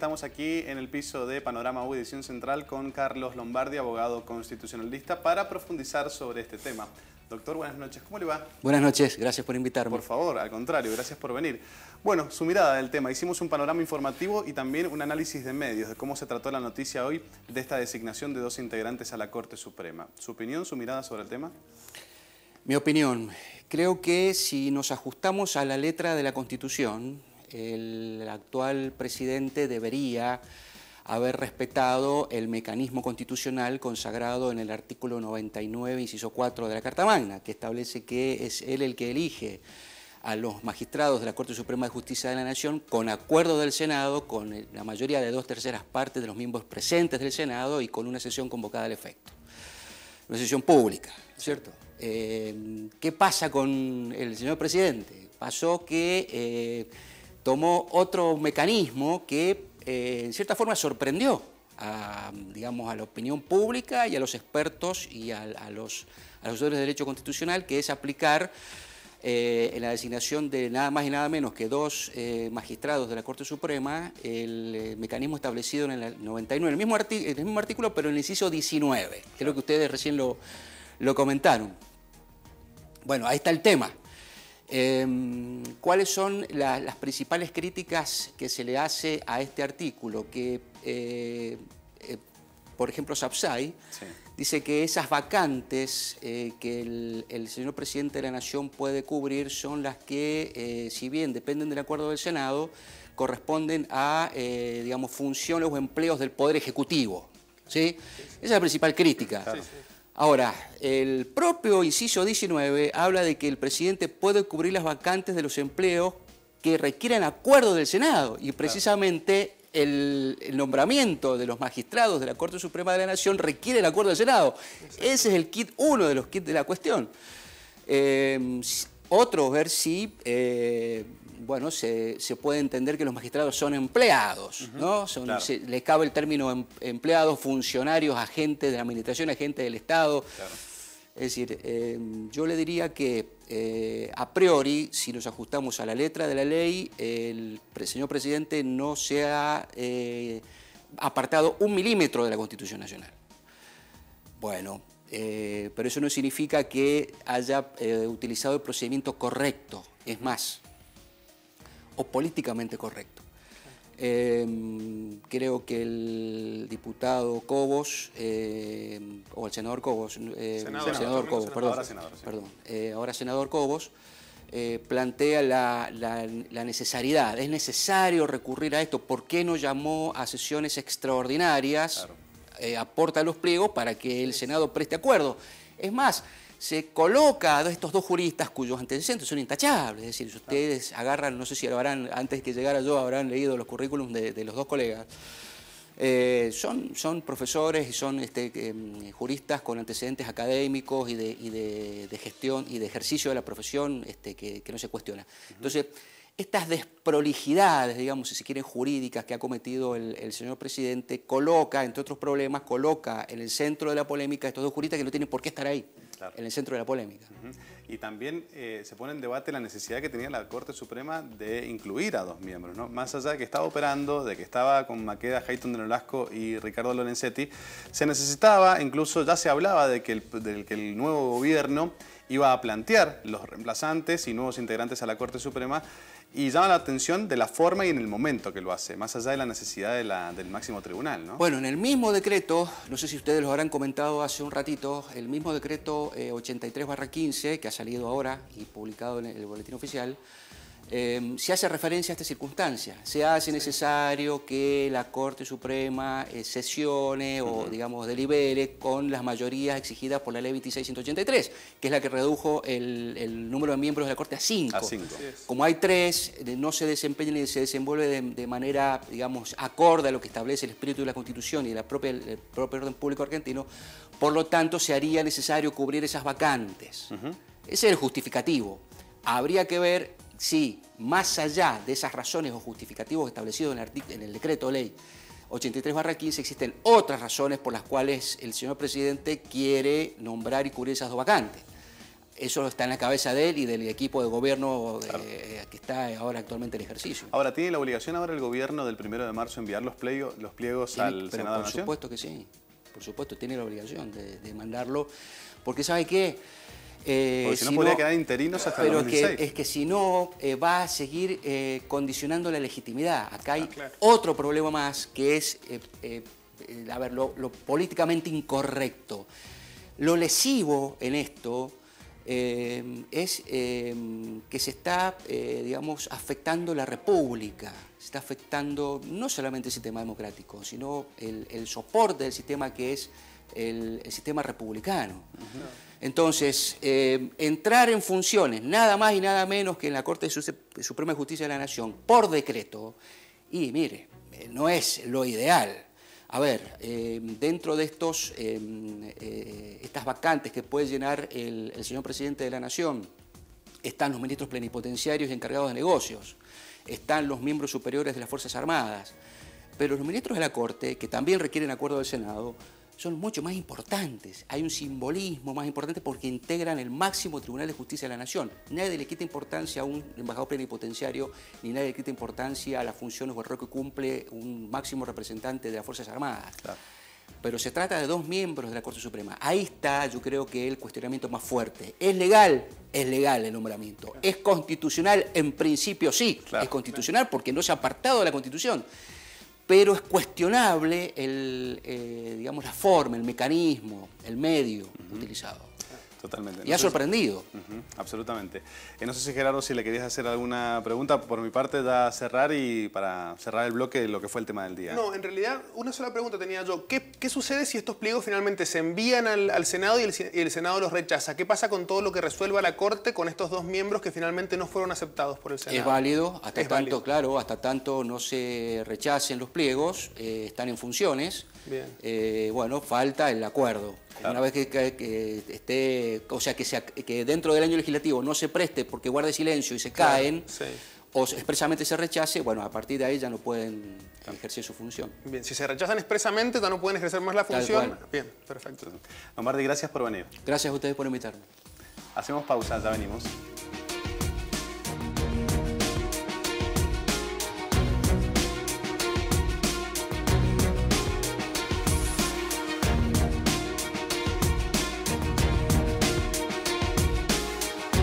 estamos aquí en el piso de Panorama U, edición central, con Carlos Lombardi, abogado constitucionalista, para profundizar sobre este tema. Doctor, buenas noches. ¿Cómo le va? Buenas noches, gracias por invitarme. Por favor, al contrario, gracias por venir. Bueno, su mirada del tema. Hicimos un panorama informativo y también un análisis de medios, de cómo se trató la noticia hoy de esta designación de 2 integrantes a la Corte Suprema. ¿Su opinión, su mirada sobre el tema? Mi opinión, creo que si nos ajustamos a la letra de la Constitución, el actual presidente debería haber respetado el mecanismo constitucional consagrado en el artículo 99, inciso 4 de la Carta Magna, que establece que es él el que elige a los magistrados de la Corte Suprema de Justicia de la Nación con acuerdo del Senado, con la mayoría de 2/3 partes de los miembros presentes del Senado y con una sesión convocada al efecto. Una sesión pública, ¿cierto? ¿Qué pasa con el señor presidente? Pasó que tomó otro mecanismo que en cierta forma sorprendió digamos, a la opinión pública y a los expertos y a los autores de derecho constitucional, que es aplicar en la designación de nada más y nada menos que 2 magistrados de la Corte Suprema el mecanismo establecido en el 99, el mismo artículo, pero en el inciso 19. Creo que ustedes recién lo comentaron. Bueno, ahí está el tema. ¿Cuáles son las principales críticas que se le hace a este artículo? Que, por ejemplo, Sapsay dice que esas vacantes que el señor presidente de la Nación puede cubrir son las que, si bien dependen del acuerdo del Senado, corresponden a, digamos, funciones o empleos del Poder Ejecutivo, ¿sí? Esa es la principal crítica. Claro. Ahora, el propio inciso 19 habla de que el presidente puede cubrir las vacantes de los empleos que requieran acuerdo del Senado y precisamente el nombramiento de los magistrados de la Corte Suprema de la Nación requiere el acuerdo del Senado. Ese es el kit 1 de los kits de la cuestión. Otro, ver si bueno, se puede entender que los magistrados son empleados, ¿no? Les cabe el término empleados, funcionarios, agentes de la administración, agentes del Estado. Claro. Es decir, yo le diría que a priori, si nos ajustamos a la letra de la ley, el señor presidente no se ha apartado 1 milímetro de la Constitución Nacional. Bueno, pero eso no significa que haya utilizado el procedimiento correcto, es más, o políticamente correcto. Creo que el diputado Cobos, o el senador Cobos, ahora senador Cobos, plantea la necesariedad. Es necesario recurrir a esto. ¿Por qué no llamó a sesiones extraordinarias? Claro. Aporta los pliegos para que el Senado preste acuerdo. Es más, se coloca a estos 2 juristas cuyos antecedentes son intachables. Es decir, si ustedes agarran, no sé si lo harán, antes que llegara yo, habrán leído los currículums de los 2 colegas. Son profesores y son juristas con antecedentes académicos y de gestión y de ejercicio de la profesión que no se cuestiona. Entonces, estas desprolijidades, digamos, si se quieren, jurídicas que ha cometido el señor presidente, coloca, entre otros problemas, coloca en el centro de la polémica a estos 2 juristas que no tienen por qué estar ahí. Claro. En el centro de la polémica. Y también se pone en debate la necesidad que tenía la Corte Suprema de incluir a 2 miembros, ¿no? Más allá de que estaba operando, de que estaba con Maqueda, Hayton de Nolasco y Ricardo Lorenzetti, se necesitaba, incluso ya se hablaba de que el nuevo gobierno iba a plantear los reemplazantes y nuevos integrantes a la Corte Suprema, y llama la atención de la forma y en el momento que lo hace, más allá de la necesidad del máximo tribunal, ¿no? Bueno, en el mismo decreto, no sé si ustedes lo habrán comentado hace un ratito, el mismo decreto 83/15, que ha salido ahora y publicado en el Boletín Oficial, se hace referencia a esta circunstancia. Se hace necesario que la Corte Suprema sesione o, digamos, delibere con las mayorías exigidas por la Ley 2683, que es la que redujo el número de miembros de la Corte a 5. Como hay 3, no se desempeña ni se desenvuelve de manera, digamos, acorde a lo que establece el espíritu de la Constitución y el propio orden público argentino. Por lo tanto, se haría necesario cubrir esas vacantes. Ese es el justificativo. Habría que ver si, más allá de esas razones o justificativos establecidos en el decreto ley 83/15, existen otras razones por las cuales el señor presidente quiere nombrar y cubrir esas 2 vacantes. eso está en la cabeza de él y del equipo de gobierno que está ahora actualmente en ejercicio. Ahora, ¿tiene la obligación ahora el gobierno del 1 de marzo enviar los pliegos al Senado de la Nación? Por supuesto que sí, por supuesto, tiene la obligación de mandarlo, porque ¿sabe qué? Porque si no podría quedar interinos hasta el 2026. Es que si no, va a seguir condicionando la legitimidad. Acá hay otro problema más, que es lo políticamente incorrecto. Lo lesivo en esto es que se está, digamos, afectando la República. Se está afectando no solamente el sistema democrático, sino el soporte del sistema que es el sistema republicano. Entonces, entrar en funciones, nada más y nada menos que en la Corte Suprema de Justicia de la Nación, por decreto, y mire, no es lo ideal. A ver, dentro de estas vacantes que puede llenar el señor presidente de la Nación, están los ministros plenipotenciarios y encargados de negocios, están los miembros superiores de las Fuerzas Armadas, pero los ministros de la Corte, que también requieren acuerdo del Senado, son mucho más importantes. Hay un simbolismo más importante porque integran el máximo Tribunal de Justicia de la Nación. Nadie le quita importancia a un embajador plenipotenciario, ni nadie le quita importancia a las funciones o el rol que cumple un máximo representante de las Fuerzas Armadas. Claro. Pero se trata de 2 miembros de la Corte Suprema. Ahí está, yo creo que el cuestionamiento más fuerte. ¿Es legal? Es legal el nombramiento. Claro. ¿Es constitucional? En principio sí. Claro. Es constitucional porque no se ha apartado de la Constitución. Pero es cuestionable digamos, la forma, el mecanismo, el medio utilizado. Totalmente. Y ha sorprendido. Absolutamente. No sé si, Gerardo, si le querías hacer alguna pregunta. Por mi parte, ya cerrar y para cerrar el bloque, lo que fue el tema del día. No, en realidad, una sola pregunta tenía yo. ¿Qué sucede si estos pliegos finalmente se envían al Senado y el Senado los rechaza? ¿Qué pasa con todo lo que resuelva la Corte con estos 2 miembros que finalmente no fueron aceptados por el Senado? Es válido, claro, hasta tanto no se rechacen los pliegos, están en funciones. Bien. Bueno, falta el acuerdo. Claro. Una vez que esté, o sea, que dentro del año legislativo no se preste porque guarde silencio y se caen, o expresamente se rechace, bueno, a partir de ahí ya no pueden ejercer su función. Bien, si se rechazan expresamente ya no pueden ejercer más la función. Bien, perfecto. Lombardi, gracias por venir. Gracias a ustedes por invitarme. Hacemos pausa, ya venimos.